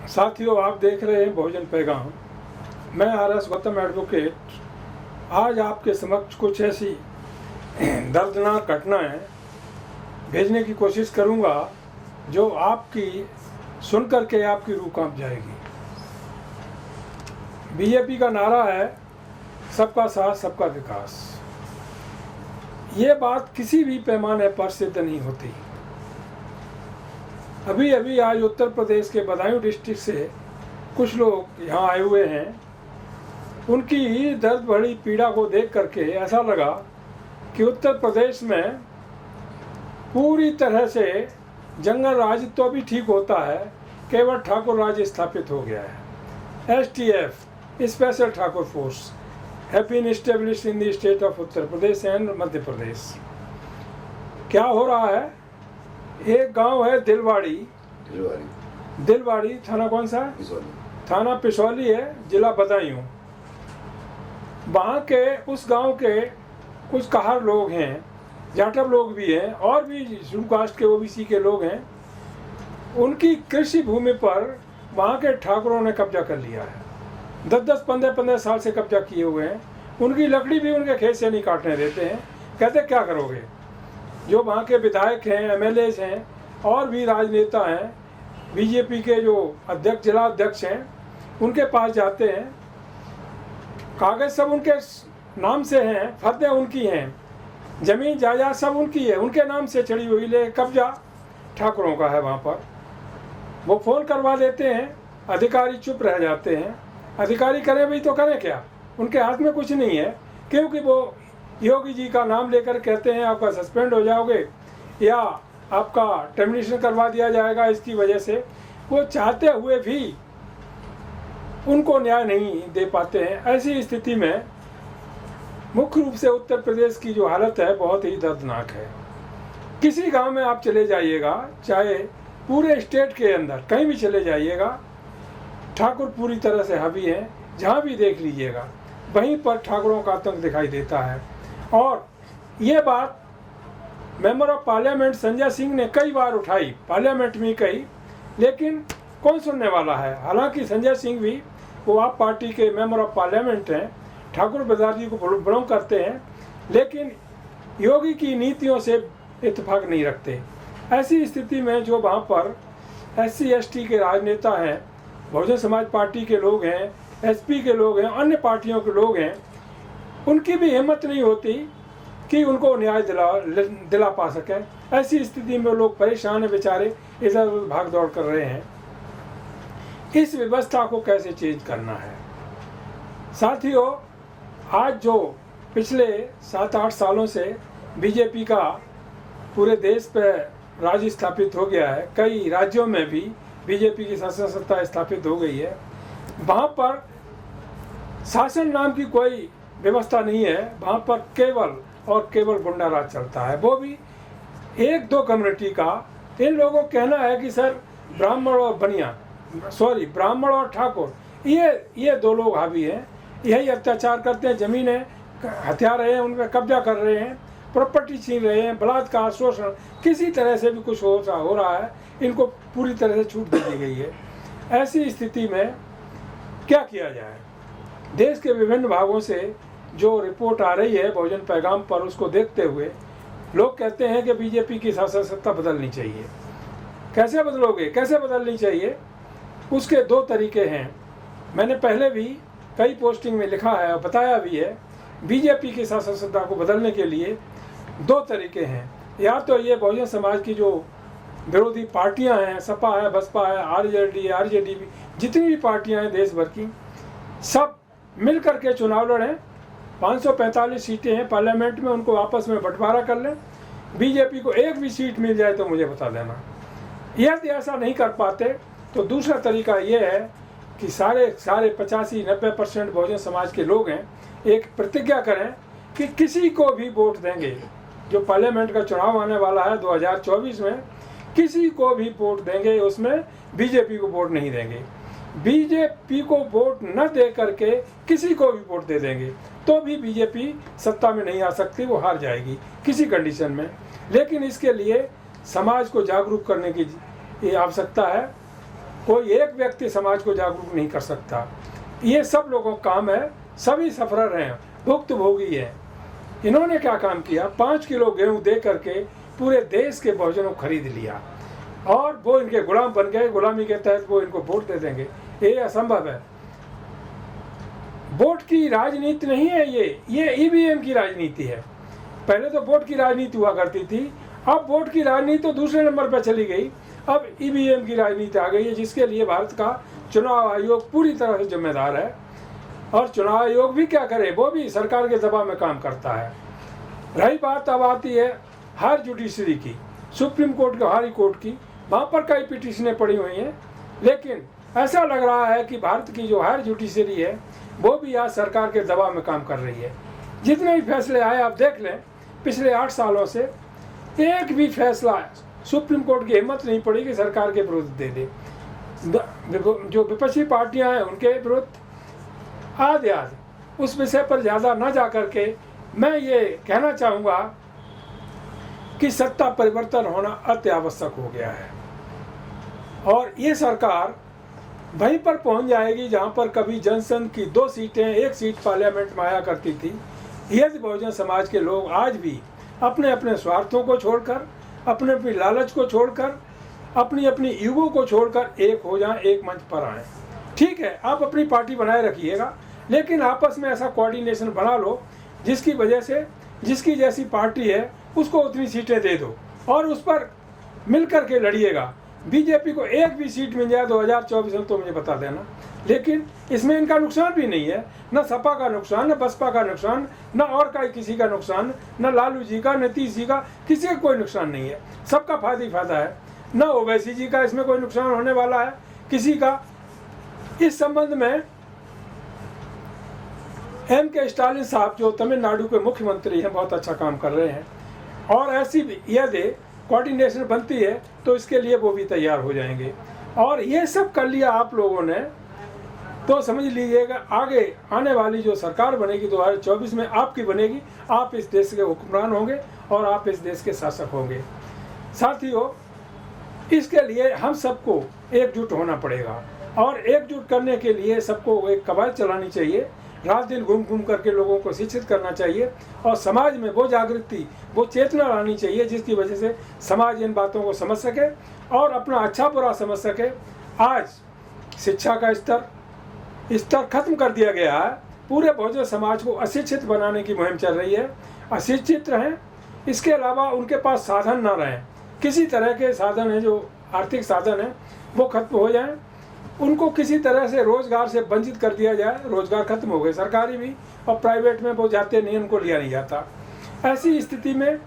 साथियों, आप देख रहे हैं बहुजन पैगाम। मैं आर.एस. गौतम एडवोकेट आज आपके समक्ष कुछ ऐसी दर्दनाक घटनाएं भेजने की कोशिश करूंगा जो आपकी सुन करके आपकी रूह कांप जाएगी। बीजेपी का नारा है सबका साथ सबका विकास। ये बात किसी भी पैमाने पर सिद्ध नहीं होती। अभी अभी आज उत्तर प्रदेश के बदायूं डिस्ट्रिक्ट से कुछ लोग यहाँ आए हुए हैं। उनकी दर्द भरी पीड़ा को देख करके ऐसा लगा कि उत्तर प्रदेश में पूरी तरह से जंगल राज तो भी ठीक होता है, केवल ठाकुर राज स्थापित हो गया है। STF special Thakur force have been established in the state of Uttar Pradesh and Madhya Pradesh. क्या हो रहा है? एक गांव है दिलवाड़ी, थाना कौन सा है? थाना पिसौली है, जिला बदायूं। वहाँ के उस गांव के कुछ कहार लोग हैं, जाटव लोग भी हैं और भी शेड्यूल कास्ट के OBC के लोग हैं। उनकी कृषि भूमि पर वहाँ के ठाकुरों ने कब्जा कर लिया है। 10-10, 15-15 साल से कब्जा किए हुए हैं। उनकी लकड़ी भी उनके खेत से नहीं काटने देते हैं। कहते क्या करोगे? जो वहाँ के विधायक हैं, MLAs हैं और भी राजनेता हैं, बीजेपी के जो अध्यक्ष, जिला अध्यक्ष हैं, उनके पास जाते हैं। कागज सब उनके नाम से हैं, फतें उनकी हैं, जमीन जायदाद सब उनकी है, उनके नाम से चढ़ी हुई, ले कब्जा ठाकुरों का है वहाँ पर। वो फ़ोन करवा देते हैं, अधिकारी चुप रह जाते हैं। अधिकारी करें भी तो करें क्या? उनके हाथ में कुछ नहीं है, क्योंकि वो योगी जी का नाम लेकर कहते हैं आपका सस्पेंड हो जाओगे या आपका टर्मिनेशन करवा दिया जाएगा। इसकी वजह से वो चाहते हुए भी उनको न्याय नहीं दे पाते हैं। ऐसी स्थिति में मुख्य रूप से उत्तर प्रदेश की जो हालत है बहुत ही दर्दनाक है। किसी गांव में आप चले जाइएगा, चाहे पूरे स्टेट के अंदर कहीं भी चले जाइएगा, ठाकुर पूरी तरह से हावी हैं। जहाँ भी देख लीजिएगा वहीं पर ठाकुरों का आतंक दिखाई देता है। और ये बात member of parliament Sanjay Singh ने कई बार उठाई, पार्लियामेंट में कही, लेकिन कौन सुनने वाला है? हालांकि संजय सिंह भी वो आप पार्टी के मेंबर ऑफ पार्लियामेंट हैं, ठाकुर बिरादरी को बिलोंग करते हैं, लेकिन योगी की नीतियों से इत्तेफाक नहीं रखते। ऐसी स्थिति में जो वहाँ पर SC ST के राजनेता हैं, बहुजन समाज पार्टी के लोग हैं, SP के लोग हैं, अन्य पार्टियों के लोग हैं, उनकी भी हिम्मत नहीं होती कि उनको न्याय दिला पा सकें। ऐसी स्थिति में लोग परेशान हैं, बेचारे इधर उधर भाग दौड़ कर रहे हैं। इस व्यवस्था को कैसे चेंज करना है? साथियों, आज जो पिछले 7-8 सालों से बीजेपी का पूरे देश पर राज स्थापित हो गया है, कई राज्यों में भी बीजेपी की शासन सत्ता स्थापित हो गई है, वहाँ पर शासन नाम की कोई व्यवस्था नहीं है। वहाँ पर केवल गुंडा राज चलता है, वो भी 1-2 कम्युनिटी का। इन लोगों को कहना है कि सर ब्राह्मण और ठाकुर ये 2 लोग हावी हैं, यही अत्याचार करते हैं, ज़मीनें हथिया रहे हैं, उन पर कब्जा कर रहे हैं, प्रॉपर्टी छीन रहे हैं, बलात्कार, शोषण, किसी तरह से भी कुछ हो रहा है, इनको पूरी तरह से छूट दे दी गई है। ऐसी स्थिति में क्या किया जाए? देश के विभिन्न भागों से जो रिपोर्ट आ रही है बहुजन पैगाम पर, उसको देखते हुए लोग कहते हैं कि बीजेपी की शासन सत्ता बदलनी चाहिए। कैसे बदलोगे? कैसे बदलनी चाहिए? उसके 2 तरीके हैं। मैंने पहले भी कई पोस्टिंग में लिखा है और बताया भी है। बीजेपी की शासन सत्ता को बदलने के लिए 2 तरीके हैं। या तो ये बहुजन समाज की जो विरोधी पार्टियां हैं, सपा है, बसपा है, RJD भी, जितनी भी पार्टियां हैं देश भर की, सब मिल कर के चुनाव लड़ें। 545 सीटें हैं पार्लियामेंट में, उनको आपस में बंटवारा कर लें। बीजेपी को एक भी सीट मिल जाए तो मुझे बता देना। यदि ऐसा नहीं कर पाते तो दूसरा तरीका ये है कि सारे 85-90% बहुजन समाज के लोग हैं, एक प्रतिज्ञा करें कि किसी को भी वोट देंगे। जो पार्लियामेंट का चुनाव आने वाला है 2024 में, किसी को भी वोट देंगे, उसमें बीजेपी को वोट नहीं देंगे। बीजेपी को वोट न दे करके किसी को भी वोट दे देंगे तो भी बीजेपी सत्ता में नहीं आ सकती, वो हार जाएगी किसी कंडीशन में। लेकिन इसके लिए समाज को जागरूक करने की आवश्यकता है। कोई एक व्यक्ति समाज को जागरूक नहीं कर सकता। ये सब लोगों का काम है, सभी सफरर हैं, भुक्तभोगी हैं। इन्होंने क्या काम किया, 5 किलो गेहूं दे करके पूरे देश के बहुजनों को खरीद लिया और वो इनके गुलाम बन गए। गुलामी के तहत वो इनको वोट दे देंगे, ये असंभव है। वोट की राजनीति नहीं है ये ईवीएम की राजनीति है। पहले तो वोट की राजनीति हुआ करती थी, अब वोट की राजनीति तो दूसरे नंबर पर चली गई, अब ईवीएम की राजनीति आ गई है, जिसके लिए भारत का चुनाव आयोग पूरी तरह से जिम्मेदार है। और चुनाव आयोग भी क्या करे, वो भी सरकार के दबाव में काम करता है। रही बात अब आती है हायर जुडिशरी की, सुप्रीम कोर्ट की, हाई कोर्ट की, वहाँ पर कई पिटीशनें पड़ी हुई हैं, लेकिन ऐसा लग रहा है कि भारत की जो हायर जुडिशरी है वो भी आज सरकार के दबाव में काम कर रही है। जितने भी फैसले आए आप देख लें, पिछले 8 सालों से एक भी फैसला सुप्रीम कोर्ट की हिम्मत नहीं पड़ी कि सरकार के विरुद्ध दे दे। जो विपक्षी पार्टियां हैं उनके विरुद्ध आदि उस विषय पर ज़्यादा न जा करके मैं ये कहना चाहूँगा कि सत्ता परिवर्तन होना अति आवश्यक हो गया है और ये सरकार वहीं पर पहुंच जाएगी जहां पर कभी जनसंघ की 2 सीटें, 1 सीट पार्लियामेंट में आया करती थी। यदि बहुजन समाज के लोग आज भी अपने अपने स्वार्थों को छोड़कर, अपने अपनी लालच को छोड़कर, अपनी अपनी ईगो को छोड़कर एक हो जाएं, एक मंच पर आएँ। ठीक है, आप अपनी पार्टी बनाए रखिएगा, लेकिन आपस में ऐसा कोऑर्डिनेशन बना लो जिसकी वजह से जिसकी जैसी पार्टी है उसको उतनी सीटें दे दो और उस पर मिल कर के लड़िएगा। बीजेपी को एक भी सीट मिल जाए 2024 में तो मुझे बता देना, लेकिन इसमें इनका नुकसान भी नहीं है, न सपा का नुकसान, न बसपा का नुकसान, न और का किसी का नुकसान, न लालू जी का, नीतीश जी का, किसी का कोई नुकसान नहीं है, सबका फायदा ही फायदा है। न ओवैसी जी का इसमें कोई नुकसान होने वाला है किसी का। इस संबंध में M.K. स्टालिन साहब जो तमिलनाडु के मुख्यमंत्री हैं बहुत अच्छा काम कर रहे हैं और ऐसी यदि कोऑर्डिनेशन बनती है तो इसके लिए वो भी तैयार हो जाएंगे। और ये सब कर लिया आप लोगों ने तो समझ लीजिएगा आगे आने वाली जो सरकार बनेगी 2024 में आपकी बनेगी, आप इस देश के हुक्मरान होंगे और आप इस देश के शासक होंगे। साथियों, इसके लिए हम सबको एकजुट होना पड़ेगा और एकजुट करने के लिए सबको एक कवायद चलानी चाहिए, रात दिन घूम घूम करके लोगों को शिक्षित करना चाहिए और समाज में वो जागृति, वो चेतना लानी चाहिए जिसकी वजह से समाज इन बातों को समझ सके और अपना अच्छा बुरा समझ सके। आज शिक्षा का स्तर खत्म कर दिया गया है, पूरे बहुजन समाज को अशिक्षित बनाने की मुहिम चल रही है। अशिक्षित रहें, इसके अलावा उनके पास साधन ना रहें, किसी तरह के साधन हैं जो आर्थिक साधन हैं वो खत्म हो जाएं, उनको किसी तरह से रोजगार से वंचित कर दिया जाए। रोजगार खत्म हो गए, सरकारी भी और प्राइवेट में वो जाते नहीं, उनको लिया नहीं जाता। ऐसी स्थिति में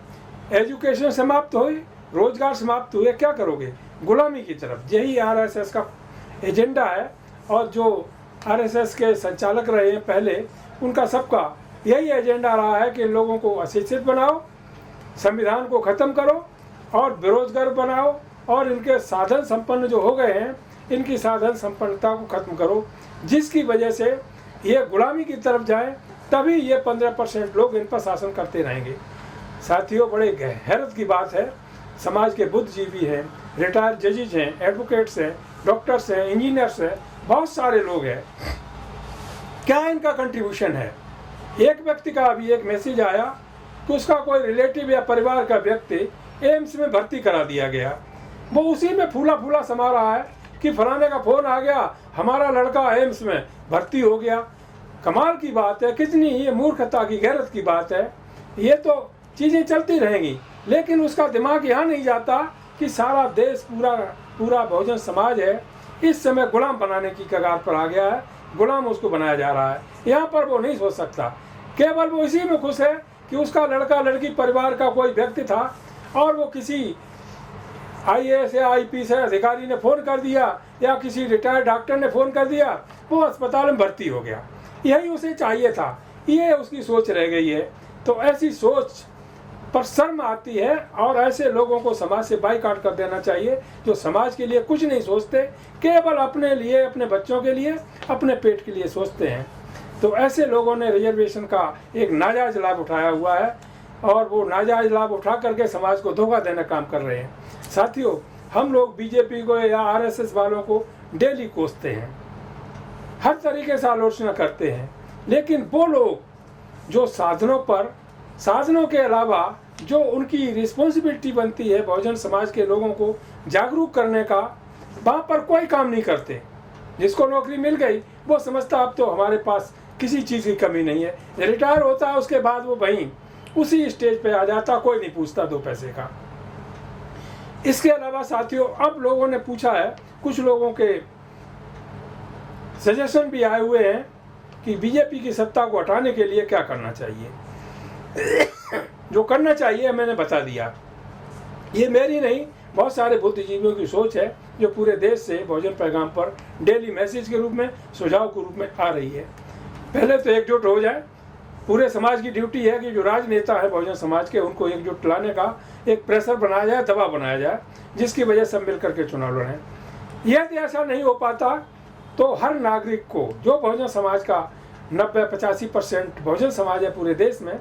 एजुकेशन समाप्त हुई, रोजगार समाप्त हुए, क्या करोगे? गुलामी की तरफ। यही आरएसएस का एजेंडा है और जो आरएसएस के संचालक रहे हैं पहले, उनका सबका यही एजेंडा रहा है कि लोगों को अशिक्षित बनाओ, संविधान को ख़त्म करो और बेरोजगार बनाओ और इनके साधन संपन्न जो हो गए हैं इनकी साधन संपन्नता को खत्म करो, जिसकी वजह से ये गुलामी की तरफ जाए, तभी ये 15% लोग इन पर शासन करते रहेंगे। साथियों, बड़े हैरत की बात है, समाज के बुद्धिजीवी हैं, रिटायर्ड जजेज हैं, एडवोकेट्स हैं, डॉक्टर्स हैं, इंजीनियर्स हैं, बहुत सारे लोग हैं, क्या इनका कंट्रीब्यूशन है? एक व्यक्ति का अभी एक मैसेज आया कि उसका कोई रिलेटिव या परिवार का व्यक्ति एम्स में भर्ती करा दिया गया, वो उसी में फूला फूला समा रहा है कि फलाने का फोन आ गया, हमारा लड़का एम्स में भर्ती हो गया। कमाल की बात है, कितनी ये मूर्खता की, गैरत की बात है। ये तो चीज़ें चलती रहेंगी, लेकिन उसका दिमाग यहाँ नहीं जाता कि सारा देश, पूरा बहुजन समाज है इस समय गुलाम बनाने की कगार पर आ गया है, गुलाम उसको बनाया जा रहा है। यहाँ पर वो नहीं सोच सकता, केवल वो इसी में खुश है कि उसका लड़का लड़की परिवार का कोई व्यक्ति था और वो किसी IAS या IPS अधिकारी ने फ़ोन कर दिया या किसी रिटायर्ड डॉक्टर ने फ़ोन कर दिया, वो अस्पताल में भर्ती हो गया। यही उसे चाहिए था, ये उसकी सोच रह गई है। तो ऐसी सोच पर शर्म आती है और ऐसे लोगों को समाज से बाइकआउट कर देना चाहिए जो समाज के लिए कुछ नहीं सोचते, केवल अपने लिए, अपने बच्चों के लिए, अपने पेट के लिए सोचते हैं। तो ऐसे लोगों ने रिजर्वेशन का एक नाजायज़ लाभ उठाया हुआ है और वो नाजायज़ लाभ उठा करके समाज को धोखा देने काम कर रहे हैं। साथियों, हम लोग बीजेपी को या आरएसएस वालों को डेली कोसते हैं, हर तरीके से आलोचना करते हैं, लेकिन वो लोग जो साधनों के अलावा जो उनकी रिस्पॉन्सिबिलिटी बनती है बहुजन समाज के लोगों को जागरूक करने का, वहाँ पर कोई काम नहीं करते। जिसको नौकरी मिल गई वो समझता अब तो हमारे पास किसी चीज़ की कमी नहीं है, रिटायर होता है उसके बाद वो वहीं उसी स्टेज पे आ जाता, कोई नहीं पूछता दो पैसे का। इसके अलावा साथियों, अब लोगों ने पूछा है, कुछ लोगों के सजेशन भी आए हुए हैं कि बीजेपी की सत्ता को हटाने के लिए क्या करना चाहिए। जो करना चाहिए मैंने बता दिया, ये मेरी नहीं, बहुत सारे बुद्धिजीवियों की सोच है जो पूरे देश से बहुजन पैगाम पर डेली मैसेज के रूप में, सुझाव के रूप में आ रही है। पहले तो एकजुट हो जाए, पूरे समाज की ड्यूटी है कि जो राजनेता है बहुजन समाज के, उनको एकजुट लाने का एक प्रेशर बनाया जाए, दबाव बनाया जाए, जिसकी वजह से मिल करके चुनाव लड़ें। यदि ऐसा नहीं हो पाता तो हर नागरिक को, जो बहुजन समाज का 90-85% बहुजन समाज है पूरे देश में,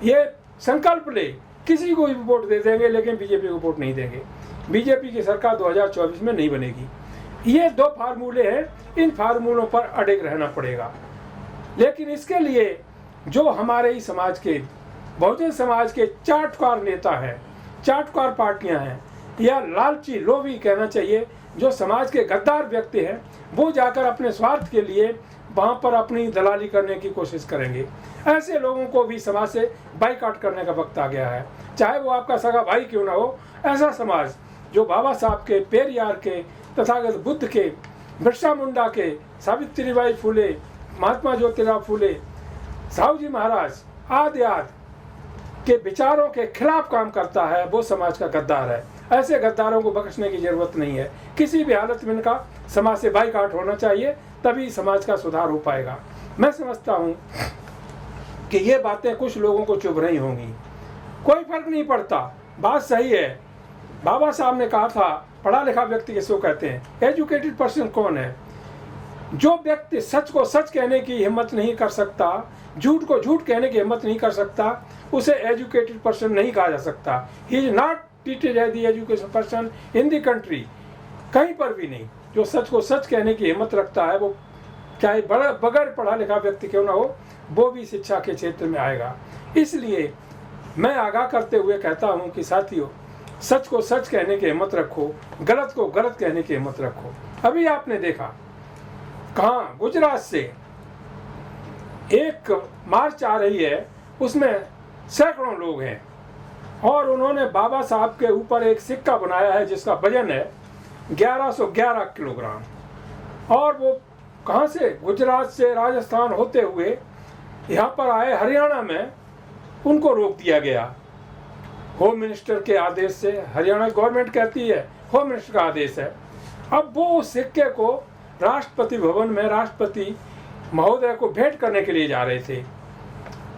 ये संकल्प ले, किसी को भी वोट दे देंगे लेकिन बीजेपी को वोट नहीं देंगे। बीजेपी की सरकार 2024 में नहीं बनेगी। ये दो फार्मूले हैं, इन फार्मूलों पर अड़िग रहना पड़ेगा। लेकिन इसके लिए जो हमारे ही समाज के, बहुजन समाज के चाटुकार नेता हैं, चाटुकार पार्टियां हैं, या लालची, लोभी कहना चाहिए, जो समाज के गद्दार व्यक्ति हैं, वो जाकर अपने स्वार्थ के लिए वहाँ पर अपनी दलाली करने की कोशिश करेंगे। ऐसे लोगों को भी समाज से बाइकआउट करने का वक्त आ गया है, चाहे वो आपका सगा भाई क्यों ना हो। ऐसा समाज जो बाबा साहब के, पेरियार के, तथागत बुद्ध के, बिरसा मुंडा के, सावित्रीबाई फुले, महात्मा ज्योतिराव फुले, साहू जी महाराज आदि के विचारों के खिलाफ काम करता है, वो समाज का गद्दार है। ऐसे गद्दारों को बख्शने की जरूरत नहीं है। किसी भी हालत में इनका समाज से बाइकआउट होना चाहिए, तभी समाज का सुधार हो पाएगा। मैं समझता हूँ कि ये बातें कुछ लोगों को चुभ रही होंगी, कोई फर्क नहीं पड़ता, बात सही है। बाबा साहब ने कहा था, पढ़ा लिखा व्यक्ति किसको कहते हैं? एजुकेटेड पर्सन कौन है? जो व्यक्ति सच को सच कहने की हिम्मत नहीं कर सकता, झूठ को झूठ कहने की हिम्मत नहीं कर सकता, उसे एजुकेटेड पर्सन नहीं कहा जा सकता। He is not treated as the educated person in the country, कहीं पर भी नहीं। जो सच को सच कहने की हिम्मत रखता है, वो चाहे बगैर पढ़ा लिखा व्यक्ति क्यों ना हो, वो भी शिक्षा के क्षेत्र में आएगा। इसलिए मैं आगाह करते हुए कहता हूँ कि साथियों, सच को सच कहने की हिम्मत रखो, गलत को गलत कहने की हिम्मत रखो। अभी आपने देखा कहाँ गुजरात से एक मार्च आ रही है, उसमें सैकड़ों लोग हैं और उन्होंने बाबा साहब के ऊपर एक सिक्का बनाया है जिसका वजन है 1111 किलोग्राम। और वो कहाँ से? गुजरात से राजस्थान होते हुए यहाँ पर आए, हरियाणा में उनको रोक दिया गया होम मिनिस्टर के आदेश से। हरियाणा गवर्नमेंट कहती है होम मिनिस्टर का आदेश है। अब वो उस सिक्के को राष्ट्रपति भवन में राष्ट्रपति महोदय को भेंट करने के लिए जा रहे थे।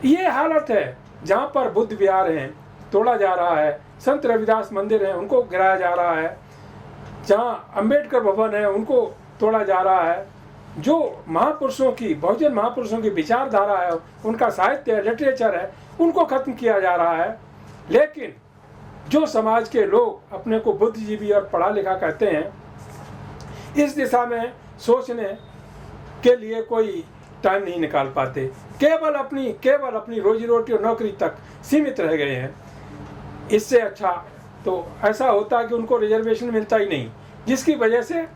ये हालत है जहाँ पर बुद्ध विहार हैं तोड़ा जा रहा है, संत रविदास मंदिर है उनको गिराया जा रहा है, जहाँ अंबेडकर भवन है उनको तोड़ा जा रहा है। जो महापुरुषों की, बहुजन महापुरुषों की विचारधारा है, उनका साहित्य है, लिटरेचर है, उनको खत्म किया जा रहा है। लेकिन जो समाज के लोग अपने को बुद्धिजीवी और पढ़ा लिखा कहते हैं, इस दिशा में सोचने के लिए कोई टाइम नहीं निकाल पाते, केवल अपनी रोजी रोटी और नौकरी तक सीमित रह गए हैं। इससे अच्छा तो ऐसा होता कि उनको रिजर्वेशन मिलता ही नहीं, जिसकी वजह से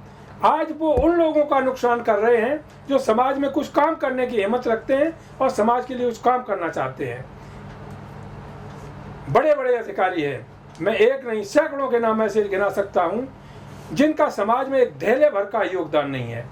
आज वो उन लोगों का नुकसान कर रहे हैं जो समाज में कुछ काम करने की हिम्मत रखते हैं और समाज के लिए कुछ काम करना चाहते हैं। बड़े बड़े अधिकारी हैं, मैं एक नहीं सैकड़ों के नाम ऐसे गिना सकता हूँ जिनका समाज में एक धेले भर का योगदान नहीं है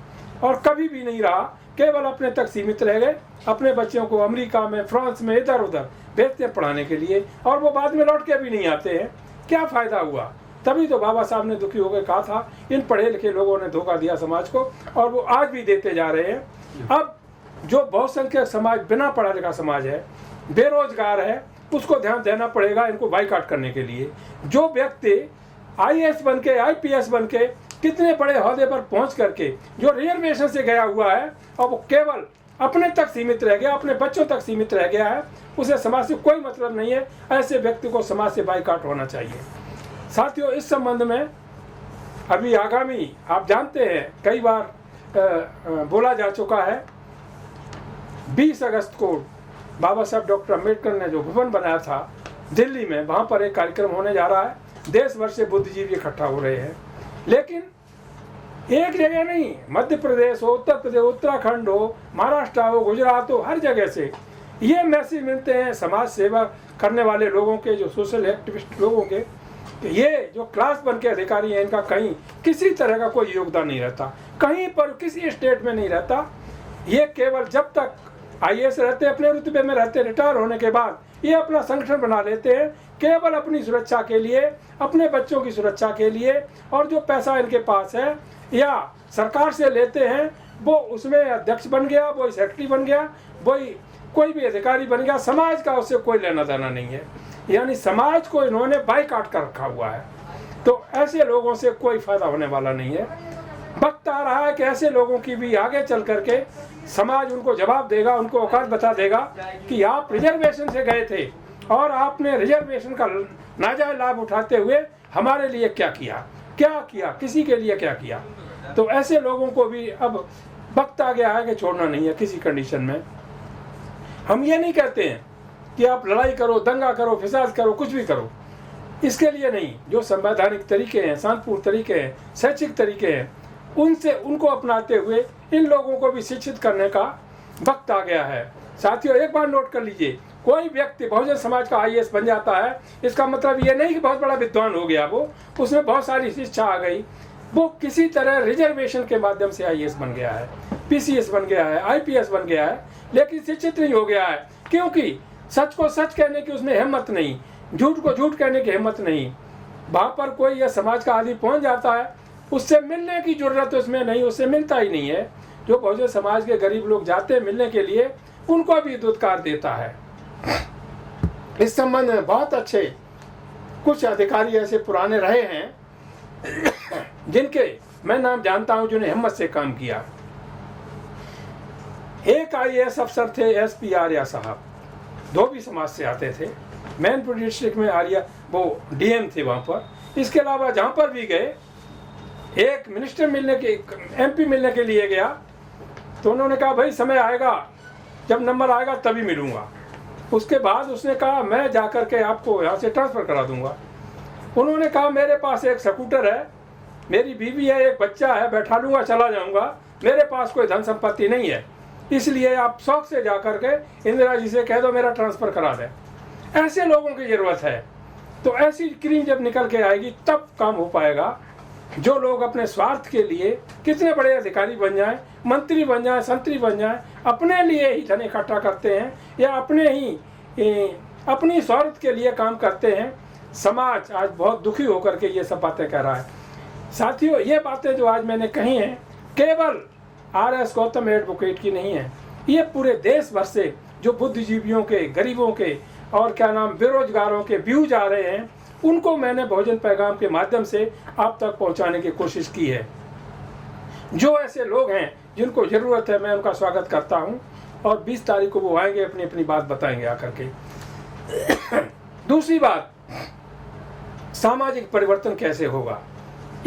और कभी भी नहीं रहा, केवल अपने तक सीमित रह गए। अपने बच्चों को अमेरिका में, फ्रांस में, इधर उधर भेजते हैं पढ़ाने के लिए और वो बाद में लौट के भी नहीं आते हैं। क्या फ़ायदा हुआ? तभी तो बाबा साहब ने दुखी होकर कहा था, इन पढ़े लिखे लोगों ने धोखा दिया समाज को और वो आज भी देते जा रहे हैं। अब जो बहुसंख्यक समाज, बिना पढ़ा लिखा समाज है, बेरोजगार है, उसको ध्यान देना पड़ेगा इनको बाइकआउट करने के लिए। जो व्यक्ति IAS बन के, IPS बन के कितने बड़े ओहदे पर पहुंच करके जो रिजर्वेशन से गया हुआ है और वो केवल अपने तक सीमित रह गया, अपने बच्चों तक सीमित रह गया है, उसे समाज से कोई मतलब नहीं है। ऐसे व्यक्ति को समाज से बाइकआउट होना चाहिए। साथियों, इस संबंध में अभी आगामी आप जानते हैं कई बार बोला जा चुका है, 20 अगस्त को बाबा साहब डॉक्टर अम्बेडकर ने जो भवन बनाया था दिल्ली में, वहाँ पर एक कार्यक्रम होने जा रहा है। देश भर से बुद्धिजीवी इकट्ठा हो रहे हैं, लेकिन एक जगह नहीं, मध्य प्रदेश हो, उत्तर प्रदेश, उत्तराखंड हो, महाराष्ट्र हो, गुजरात हो, हर जगह से ये मैसेज मिलते हैं समाज सेवा करने वाले लोगों के, जो सोशल एक्टिविस्ट लोगों के, ये जो क्लास वन के अधिकारी हैं इनका कहीं किसी तरह का कोई योगदान नहीं रहता, कहीं पर किसी स्टेट में नहीं रहता। ये केवल जब तक IAS रहते, अपने रुतबे में रहते, रिटायर होने के बाद ये अपना संगठन बना लेते हैं केवल अपनी सुरक्षा के लिए, अपने बच्चों की सुरक्षा के लिए, और जो पैसा इनके पास है या सरकार से लेते हैं वो उसमें अध्यक्ष बन गया, वो सेक्रेटरी बन गया, वही कोई भी अधिकारी बन गया, समाज का उससे कोई लेना देना नहीं है। यानी समाज को इन्होंने बाइकाट कर रखा हुआ है। तो ऐसे लोगों से कोई फायदा होने वाला नहीं है। वक्त आ रहा है कि ऐसे लोगों की भी आगे चल करके समाज उनको जवाब देगा, उनको औकात बता देगा कि आप रिजर्वेशन से गए थे और आपने रिजर्वेशन का नाजायज लाभ उठाते हुए हमारे लिए क्या किया, किसी के लिए क्या किया। तो ऐसे लोगों को भी अब वक्त आ गया है कि छोड़ना नहीं है किसी कंडीशन में। हम ये नहीं कहते हैं कि आप लड़ाई करो, दंगा करो, फिसाद करो, कुछ भी करो, इसके लिए नहीं। जो संवैधानिक तरीके हैं, शांतिपूर्ण तरीके हैं, शैक्षिक तरीके हैं, उनको अपनाते हुए इन लोगों को भी शिक्षित करने का वक्त आ गया है। साथियों, एक बार नोट कर लीजिए, कोई व्यक्ति बहुजन समाज का IAS बन जाता है, इसका मतलब ये नहीं कि बहुत बड़ा विद्वान हो गया, वो उसमें बहुत सारी शिक्षा आ गई, वो किसी तरह रिजर्वेशन के माध्यम से IAS बन गया है, PCS बन गया है, IPS बन गया है, लेकिन शिक्षित नहीं हो गया है। क्योंकि सच को सच कहने की उसमें हिम्मत नहीं, झूठ को झूठ कहने की हिम्मत नहीं। वहाँ पर कोई यह समाज का आदमी पहुँच जाता है, उससे मिलने की जरूरत उसमें नहीं, उससे मिलता ही नहीं है। जो बहुजन समाज के गरीब लोग जाते हैं मिलने के लिए, उनको भी दुत्कार देता है। इस संबंध में बहुत अच्छे कुछ अधिकारी ऐसे पुराने रहे हैं जिनके मैं नाम जानता हूं, जिन्हें हिम्मत से काम किया। एक IAS अफसर थे SP आर्या साहब, धोबी समाज से आते थे, मैनपुर डिस्ट्रिक्ट में आर्या वो DM थे वहाँ पर। इसके अलावा जहाँ पर भी गए, एक मिनिस्टर मिलने के, MP मिलने के लिए गया, तो उन्होंने कहा भाई समय आएगा, जब नंबर आएगा तभी मिलूंगा। उसके बाद उसने कहा मैं जाकर के आपको यहाँ से ट्रांसफ़र करा दूंगा। उन्होंने कहा मेरे पास एक स्कूटर है, मेरी बीवी है, एक बच्चा है, बैठा लूँगा चला जाऊँगा, मेरे पास कोई धन संपत्ति नहीं है, इसलिए आप शौक से जाकर के इंदिरा जी से कह दो मेरा ट्रांसफ़र करा दें। ऐसे लोगों की ज़रूरत है। तो ऐसी क्रीम जब निकल के आएगी तब काम हो पाएगा। जो लोग अपने स्वार्थ के लिए कितने बड़े अधिकारी बन जाएं, मंत्री बन जाएं, संतरी बन जाएं, अपने लिए ही धन इकट्ठा करते हैं या अपनी स्वार्थ के लिए काम करते हैं, समाज आज बहुत दुखी होकर के ये सब बातें कह रहा है। साथियों, ये बातें जो आज मैंने कही हैं केवल RS गौतम एडवोकेट की नहीं है, ये पूरे देश भर से जो बुद्धिजीवियों के, गरीबों के और बेरोजगारों के व्यूज आ रहे हैं, उनको मैंने बहुजन पैगाम के माध्यम से आप तक पहुंचाने की कोशिश की है। जो ऐसे लोग हैं जिनको ज़रूरत है, मैं उनका स्वागत करता हूं, और 20 तारीख को वो आएंगे, अपनी अपनी बात बताएंगे आकर के। दूसरी बात, सामाजिक परिवर्तन कैसे होगा।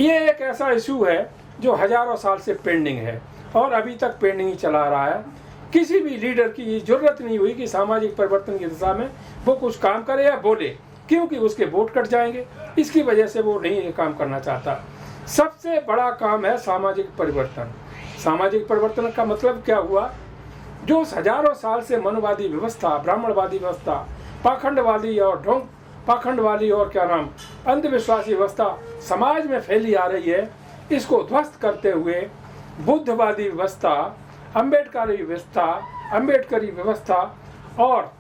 ये एक ऐसा इशू है जो हजारों साल से पेंडिंग है और अभी तक पेंडिंग ही चला रहा है। किसी भी लीडर की जरूरत नहीं हुई कि सामाजिक परिवर्तन की दिशा में वो कुछ काम करे या बोले, क्योंकि उसके वोट कट जाएंगे, इसकी वजह से वो नहीं काम करना चाहता। सबसे बड़ा काम है सामाजिक परिवर्तन। सामाजिक परिवर्तन का मतलब क्या हुआ? जो हजारों साल से मनवादी व्यवस्था, ब्राह्मणवादी व्यवस्था, पाखंडवादी और अंधविश्वासी व्यवस्था समाज में फैली आ रही है, इसको ध्वस्त करते हुए बुद्धवादी व्यवस्था, अम्बेडकरी व्यवस्था और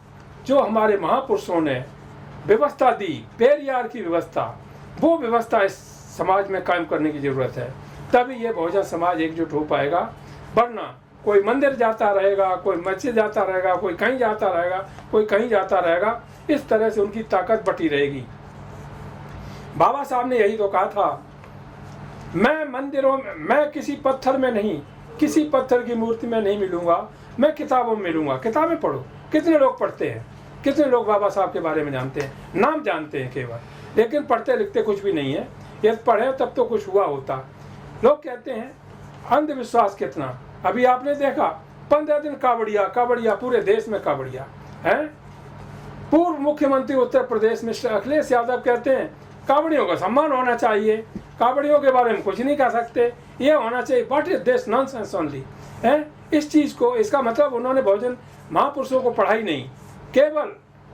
जो हमारे महापुरुषों ने व्यवस्था दी, पेरियार की व्यवस्था, वो व्यवस्था इस समाज में कायम करने की जरूरत है। तभी ये बहुजन समाज एकजुट हो पाएगा। वरना कोई मंदिर जाता रहेगा, कोई मस्जिद जाता रहेगा, कोई कहीं जाता रहेगा, कोई कहीं जाता रहेगा, इस तरह से उनकी ताकत बटी रहेगी। बाबा साहब ने यही तो कहा था, मैं मंदिरों में, मैं किसी पत्थर में नहीं, किसी पत्थर की मूर्ति में नहीं मिलूंगा, मैं किताबों में मिलूंगा। किताबें पढ़ो। कितने लोग पढ़ते हैं? कितने लोग बाबा साहब के बारे में जानते हैं? नाम जानते हैं केवल, लेकिन पढ़ते लिखते कुछ भी नहीं है। यदि पढ़े तब तो कुछ हुआ होता। लोग कहते हैं अंधविश्वास कितना, अभी आपने देखा 15 दिन कावड़िया पूरे देश में कावड़िया है। पूर्व मुख्यमंत्री उत्तर प्रदेश मिस्टर अखिलेश यादव कहते हैं कावड़ियों का सम्मान होना चाहिए, कावड़ियों के बारे में कुछ नहीं कह सकते, ये होना चाहिए। What is this nonsense only है। इस चीज़ को, इसका मतलब उन्होंने बहुजन महापुरुषों को पढ़ाई नहीं, केवल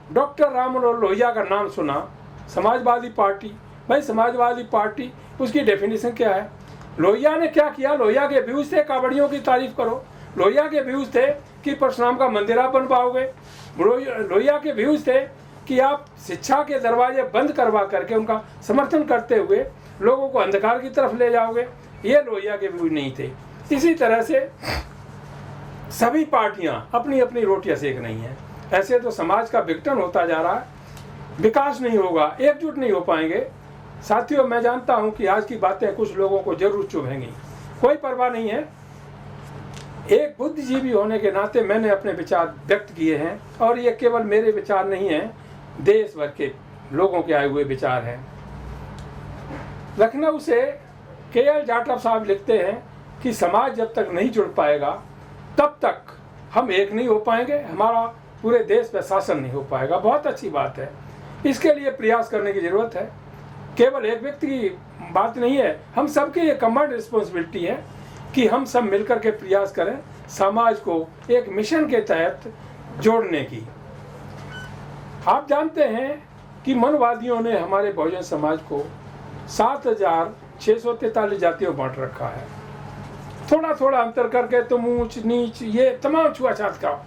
डॉक्टर राम मनोहर लोहिया का नाम सुना। समाजवादी पार्टी, भाई समाजवादी पार्टी उसकी डेफिनेशन क्या है? लोहिया ने क्या किया? लोहिया के व्यूज थे कावड़ियों की तारीफ करो, लोहिया के व्यूज थे कि परशुराम का मंदिर आप बन पाओगे, लोहिया के व्यूज थे कि आप शिक्षा के दरवाजे बंद करवा करके उनका समर्थन करते हुए लोगों को अंधकार की तरफ ले जाओगे। ये लोहिया के व्यूज नहीं थे। इसी तरह से सभी पार्टियां अपनी अपनी रोटियां सेक रही हैं। ऐसे तो समाज का विघटन होता जा रहा है, विकास नहीं होगा, एकजुट नहीं हो पाएंगे। साथियों, मैं जानता हूं कि आज की बातें कुछ लोगों को जरूर चुभेंगी, कोई परवाह नहीं है। एक बुद्धिजीवी होने के नाते मैंने अपने विचार व्यक्त किए हैं और ये केवल मेरे विचार नहीं हैं, देश भर के लोगों के आए हुए विचार हैं। लखनऊ से KL जाटव साहब लिखते हैं कि समाज जब तक नहीं जुड़ पाएगा तब तक हम एक नहीं हो पाएंगे, हमारा पूरे देश पर शासन नहीं हो पाएगा। बहुत अच्छी बात है, इसके लिए प्रयास करने की जरूरत है। केवल एक व्यक्ति की बात नहीं है, हम सबकी ये कमांड रिस्पॉन्सिबिलिटी है कि हम सब मिलकर के प्रयास करें समाज को एक मिशन के तहत जोड़ने की। आप जानते हैं कि मनवादियों ने हमारे बहुजन समाज को 7,643 जातियों बांट रखा है। थोड़ा थोड़ा अंतर करके तुम ऊंच नीच ये तमाम छुआछूत का।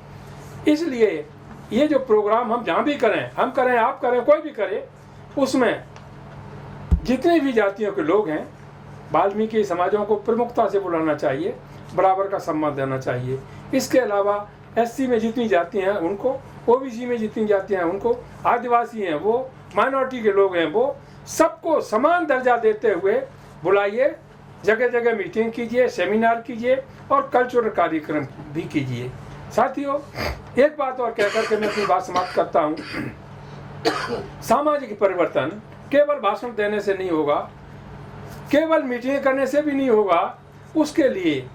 इसलिए ये जो प्रोग्राम हम जहाँ भी करें, हम करें, आप करें, कोई भी करे, उसमें जितने भी जातियों के लोग हैं वाल्मीकि समाजों को प्रमुखता से बुलाना चाहिए, बराबर का सम्मान देना चाहिए। इसके अलावा SC में जितनी जातियाँ हैं उनको, OBC में जितनी जातियाँ हैं उनको, आदिवासी हैं वो, माइनॉरिटी के लोग हैं वो, सबको समान दर्जा देते हुए बुलाइए, जगह जगह मीटिंग कीजिए, सेमिनार कीजिए और कल्चरल कार्यक्रम भी कीजिए। साथियों, एक बात और कहकर के मैं अपनी बात समाप्त करता हूँ। सामाजिक परिवर्तन केवल भाषण देने से नहीं होगा, केवल मीटिंग करने से भी नहीं होगा। उसके लिए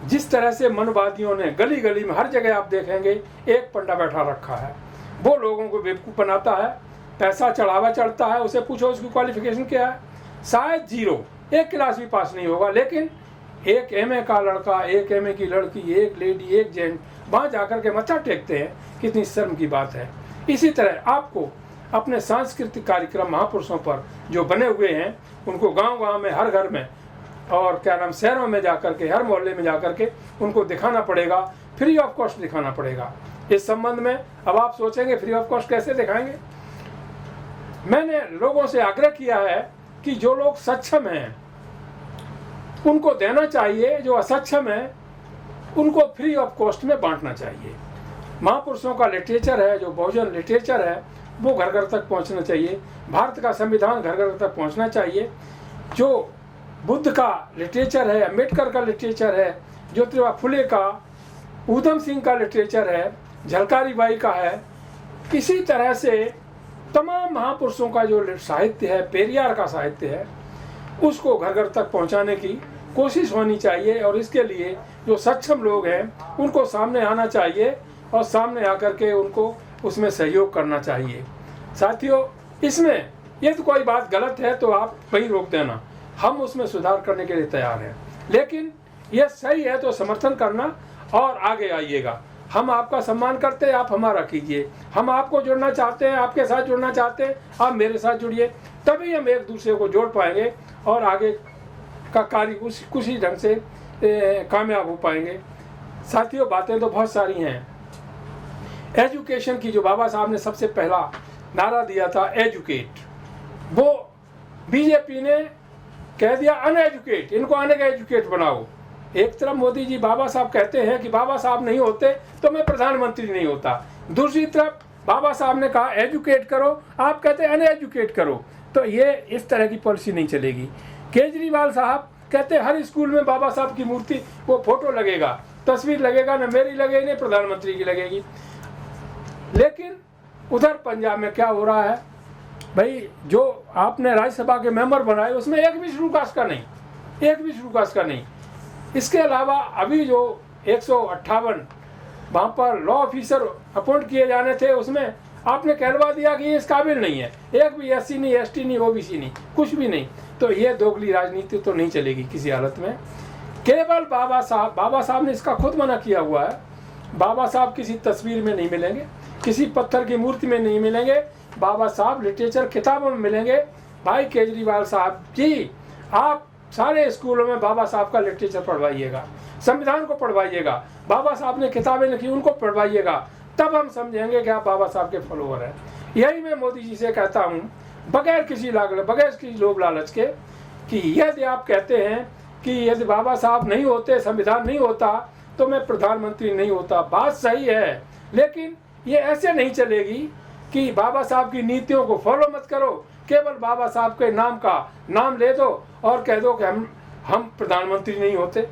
जिस तरह से मनवादियों ने गली गली में हर जगह आप देखेंगे एक पंडा बैठा रखा है, वो लोगों को बेवकूफ़ बनाता है, पैसा चढ़ावा चढ़ता है। उसे पूछो उसकी क्वालिफिकेशन क्या है, शायद 0, एक क्लास भी पास नहीं होगा, लेकिन एक MA का लड़का, एक MA की लड़की, एक लेडी, एक जेंट वहाँ जाकर के मत्था टेकते हैं, कितनी शर्म की बात है। इसी तरह आपको अपने सांस्कृतिक कार्यक्रम महापुरुषों पर जो बने हुए हैं उनको गांव-गांव में, हर घर में और क्या नाम शहरों में जाकर के, हर मोहल्ले में जाकर के उनको दिखाना पड़ेगा, फ्री ऑफ कॉस्ट दिखाना पड़ेगा। इस संबंध में अब आप सोचेंगे फ्री ऑफ कॉस्ट कैसे दिखाएंगे। मैंने लोगों से आग्रह किया है कि जो लोग सक्षम हैं उनको देना चाहिए, जो असक्षम है उनको फ्री ऑफ कॉस्ट में बांटना चाहिए। महापुरुषों का लिटरेचर है, जो बहुजन लिटरेचर है, वो घर घर तक पहुंचना चाहिए। भारत का संविधान घर घर तक पहुंचना चाहिए। जो बुद्ध का लिटरेचर है, अम्बेडकर का लिटरेचर है, ज्योतिबा फुले का, ऊधम सिंह का लिटरेचर है, झलकारी बाई का है, इसी तरह से तमाम महापुरुषों का जो साहित्य है, पेरियार का साहित्य है, उसको घर घर तक पहुंचाने की कोशिश होनी चाहिए। और इसके लिए जो सक्षम लोग हैं उनको सामने आना चाहिए और सामने आकर के उनको उसमें सहयोग करना चाहिए। साथियों, इसमें यदि कोई बात गलत है तो आप वहीं रोक देना, हम उसमें सुधार करने के लिए तैयार हैं। लेकिन यह सही है तो समर्थन करना और आगे आइएगा। हम आपका सम्मान करते हैं, आप हमारा कीजिए। हम आपको जुड़ना चाहते हैं, आपके साथ जुड़ना चाहते हैं, आप मेरे साथ जुड़िए, तभी हम एक दूसरे को जोड़ पाएंगे और आगे का कार्य उसी ढंग से कामयाब हो पाएंगे। साथियों, बातें तो बहुत सारी हैं। एजुकेशन की जो बाबा साहब ने सबसे पहला नारा दिया था, एजुकेट, वो बीजेपी ने कह दिया अनएजुकेट, इनको अनएजुकेट बनाओ। एक तरफ मोदी जी बाबा साहब कहते हैं कि बाबा साहब नहीं होते तो मैं प्रधानमंत्री नहीं होता, दूसरी तरफ बाबा साहब ने कहा एजुकेट करो, आप कहते हैं अनएजुकेट करो, तो ये इस तरह की पॉलिसी नहीं चलेगी। केजरीवाल साहब कहते हैं हर स्कूल में बाबा साहब की मूर्ति, वो फोटो लगेगा, तस्वीर लगेगा, न मेरी लगेगी न प्रधानमंत्री की लगेगी। लेकिन उधर पंजाब में क्या हो रहा है, भाई जो आपने राज्यसभा के मेंबर बनाए उसमें एक भी शेड्यूल कास्ट का नहीं, एक भी शेड्यूल कास्ट का नहीं। इसके अलावा अभी जो 158 वहाँ पर लॉ ऑफिसर अपॉइंट किए जाने थे, उसमें आपने कहलवा दिया कि ये इस काबिल नहीं है, एक भी SC नहीं, ST नहीं, OBC नहीं, कुछ भी नहीं। तो ये दोगली राजनीति तो नहीं चलेगी किसी हालत में। केवल बाबा साहब ने इसका खुद मना किया हुआ है। बाबा साहब किसी तस्वीर में नहीं मिलेंगे, किसी पत्थर की मूर्ति में नहीं मिलेंगे, बाबा साहब लिटरेचर किताबों में मिलेंगे। भाई केजरीवाल साहब जी, आप सारे स्कूलों में बाबा साहब का लिटरेचर पढ़वाइएगा, संविधान को पढ़वाइएगा, बाबा साहब ने किताबें लिखी उनको पढ़वाइएगा, तब हम समझेंगे कि आप बाबा साहब के फॉलोअर हैं। यही मैं मोदी जी से कहता हूँ, बगैर किसी लोभ लालच के, कि यदि आप कहते हैं कि यदि बाबा साहब नहीं होते, संविधान नहीं होता, तो मैं प्रधानमंत्री नहीं होता, बात सही है, लेकिन ये ऐसे नहीं चलेगी कि बाबा साहब की नीतियों को फॉलो मत करो, केवल बाबा साहब के नाम का नाम ले दो और कह दो कि हम प्रधानमंत्री नहीं होते।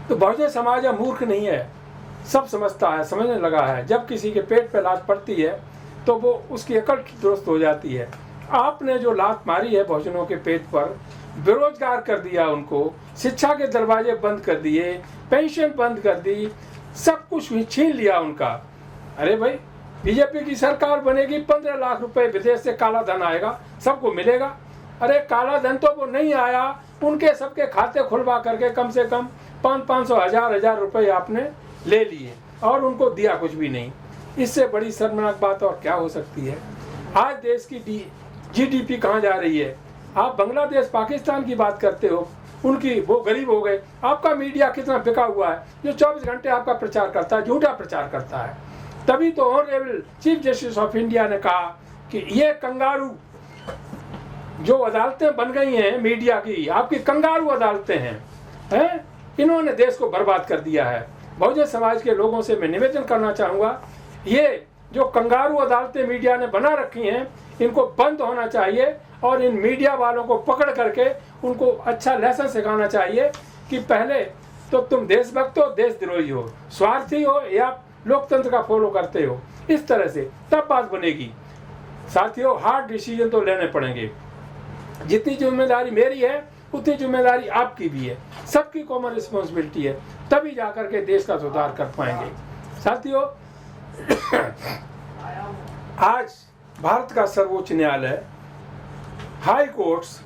तो बहुजन समाज मूर्ख नहीं है, सब समझता है, समझने लगा है। जब किसी के पेट पे लात पड़ती है तो वो उसकी अकल दुरुस्त हो जाती है। आपने जो लात मारी है बहुजनों के पेट पर, बेरोजगार कर दिया उनको, शिक्षा के दरवाजे बंद कर दिए, पेंशन बंद कर दी, सब कुछ छीन लिया उनका। अरे भाई बीजेपी की सरकार बनेगी, 15 लाख रुपए विदेश से काला धन आएगा, सबको मिलेगा। अरे काला धन तो वो नहीं आया, उनके सबके खाते खुलवा करके कम से कम 500 हजार रुपए आपने ले लिए और उनको दिया कुछ भी नहीं। इससे बड़ी शर्मनाक बात और क्या हो सकती है। आज देश की GDP कहाँ जा रही है। आप बांग्लादेश पाकिस्तान की बात करते हो, उनकी वो गरीब हो गए। आपका मीडिया कितना बिका हुआ है, जो 24 घंटे आपका प्रचार करता है, झूठा प्रचार करता है। तभी तो honourable chief justice of India ने कहा कि ये कंगारू जो अदालतें बन गई हैं मीडिया की, आपकी कंगारू अदालतें हैं, इन्होंने देश को बर्बाद कर दिया है। बहुजन समाज के लोगों से मैं निवेदन करना चाहूँगा, ये जो कंगारू अदालतें मीडिया ने बना रखी हैं, इनको बंद होना चाहिए और इन मीडिया वालों को पकड़ करके उनको अच्छा लेसन सिखाना चाहिए कि पहले तो तुम देशभक्त हो, देशद्रोही हो, स्वार्थी हो या लोकतंत्र का फॉलो करते हो, इस तरह से तब बात बनेगी। साथियों, हार्ड डिसीजन तो लेने पड़ेंगे। जितनी जिम्मेदारी मेरी है उतनी जिम्मेदारी आपकी भी है, सबकी कॉमन रिस्पॉन्सिबिलिटी है, तभी जाकर के देश का सुधार कर पाएंगे। साथियों, आज भारत का सर्वोच्च न्यायालय, हाई कोर्ट्स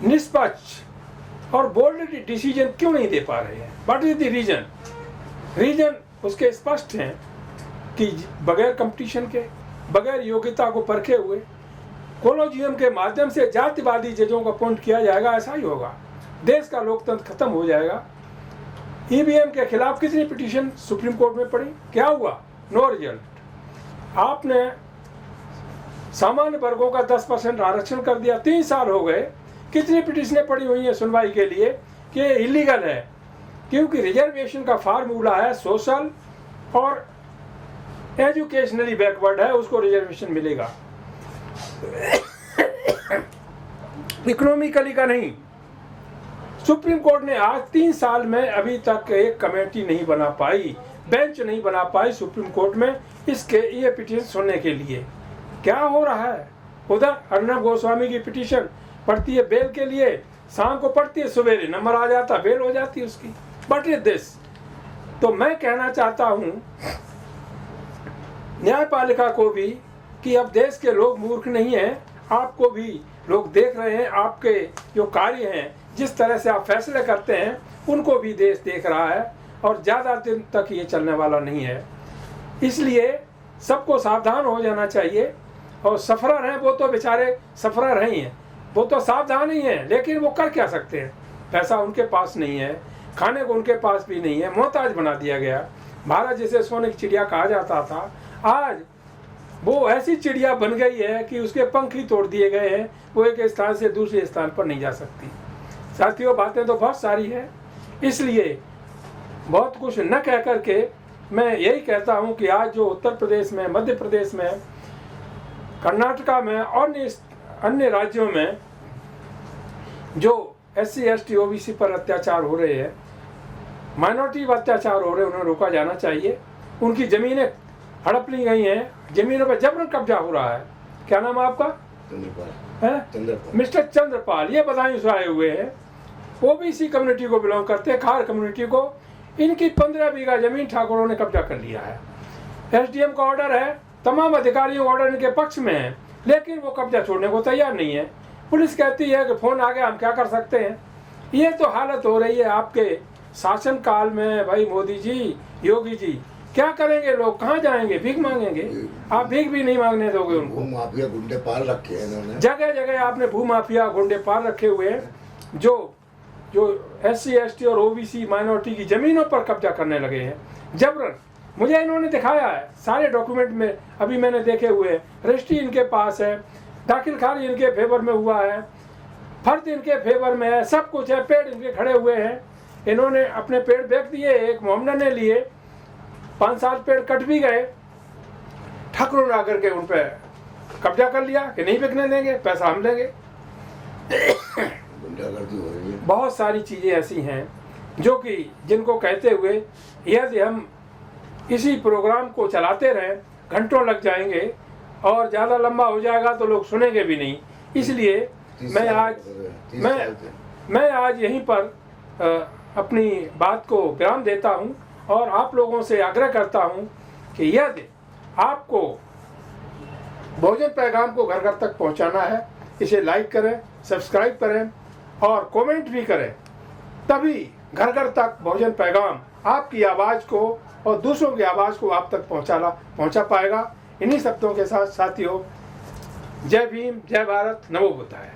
निष्पक्ष और बोल्ड डिसीजन क्यों नहीं दे पा रहे हैं? What is the reason? Reason उसके स्पष्ट हैं कि बगैर कंपटीशन के, बगैर योग्यता को परखे हुए कोलोजियम के माध्यम से जातिवादी जजों को अपॉइंट किया जाएगा, ऐसा ही होगा। देश का लोकतंत्र खत्म हो जाएगा। EVM के खिलाफ कितनी पिटीशन सुप्रीम कोर्ट में पड़ी, क्या हुआ? No result. आपने सामान्य वर्गों का 10% आरक्षण कर दिया, 3 साल हो गए, कितनी पिटीशनें पड़ी हुई हैं सुनवाई के लिए कि इलीगल है, क्योंकि रिजर्वेशन का फार्मूला है सोशल और एजुकेशनली बैकवर्ड है, उसको रिजर्वेशन मिलेगा, इकोनॉमिकली का नहीं। सुप्रीम कोर्ट ने आज 3 साल में अभी तक एक कमेटी नहीं बना पाई, बेंच नहीं बना पाई सुप्रीम कोर्ट में इसके ये पिटीशन सुनने के लिए। क्या हो रहा है? उधर अर्नब गोस्वामी की पिटीशन पढ़ती है बेल के लिए, शाम को पढ़ती है, सवेरे नंबर आ जाता, बेल हो जाती है उसकी। बट इज दिस, तो मैं कहना चाहता हूं न्यायपालिका को भी कि अब देश के लोग मूर्ख नहीं हैं, आपको भी लोग देख रहे हैं, आपके जो कार्य हैं, जिस तरह से आप फैसले करते हैं, उनको भी देश देख रहा है और ज़्यादा दिन तक ये चलने वाला नहीं है। इसलिए सबको सावधान हो जाना चाहिए। और सफरर हैं वो तो बेचारे सफरर ही हैं, वो तो सावधान ही हैं, लेकिन वो कर क्या सकते हैं? पैसा उनके पास नहीं है, खाने को उनके पास भी नहीं है, मोहताज बना दिया गया। भारत जिसे सोने की चिड़िया कहा जाता था, आज वो ऐसी चिड़िया बन गई है कि उसके पंख ही तोड़ दिए गए हैं, वो एक स्थान से दूसरे स्थान पर नहीं जा सकती। साथियों, बातें तो बहुत सारी हैं, इसलिए बहुत कुछ न कह करके मैं यही कहता हूं कि आज जो उत्तर प्रदेश में, मध्य प्रदेश में, कर्नाटका में और अन्य राज्यों में जो SC ST OBC पर अत्याचार हो रहे हैं, माइनॉरिटी पर अत्याचार हो रहे हैं, उन्हें रोका जाना चाहिए। उनकी ज़मीनें हड़प ली गई हैं, ज़मीनों पर जबरन कब्जा हो रहा है, क्या नाम है आपका? चंद्रपाल। मिस्टर चंद्रपाल, ये बदायूं से आए हुए हैं। ओबीसी कम्युनिटी को बिलोंग करते हैं, खार कम्युनिटी को। इनकी 15 बीघा जमीन ठाकुरों ने कब्जा कर लिया है। एसडीएम का ऑर्डर है, तमाम अधिकारियों का ऑर्डर इनके पक्ष में है, लेकिन वो कब्जा छोड़ने को तैयार नहीं है। पुलिस कहती है कि फोन आ गया, हम क्या कर सकते हैं। ये तो हालत हो रही है आपके शासन काल में भाई मोदी जी, योगी जी। क्या करेंगे लोग, कहाँ जाएंगे, भीख मांगेंगे? आप भीख भी नहीं मांगने दोगे उनको। माफिया गुंडे पाल रखे हैं इन्होंने, जगह जगह आपने भूमाफिया गुंडे पाल रखे हुए हैं, जो SC ST और OBC माइनॉरिटी की जमीनों पर कब्जा करने लगे हैं जबरन। मुझे इन्होंने दिखाया है सारे डॉक्यूमेंट में, अभी मैंने देखे हुए हैं। रजिस्ट्री इनके पास है, दाखिल खारिज इनके फेवर में हुआ है, फर्द इनके फेवर में है, सब कुछ है। पेड़ इनके खड़े हुए हैं, इन्होंने अपने पेड़ बेच दिए, एक मोहम्मद ने लिए, 5-7 पेड़ कट भी गए। ठाकुरों ने आकर के उन पर कब्जा कर लिया कि नहीं बिकने देंगे, पैसा हम लेंगे। बहुत सारी चीज़ें ऐसी हैं जो कि जिनको कहते हुए यदि हम इसी प्रोग्राम को चलाते रहें घंटों लग जाएंगे और ज़्यादा लंबा हो जाएगा तो लोग सुनेंगे भी नहीं। इसलिए मैं आज यहीं पर अपनी बात को विराम देता हूं और आप लोगों से आग्रह करता हूं कि यदि आपको भोजन पैगाम को घर घर तक पहुंचाना है, इसे लाइक करें, सब्सक्राइब करें और कमेंट भी करें, तभी घर घर तक भोजन पैगाम आपकी आवाज़ को और दूसरों की आवाज़ को आप तक पहुंचा पाएगा। इन्हीं शब्दों के साथ साथियों, जय भीम, जय भारत, नमो बुद्धाय।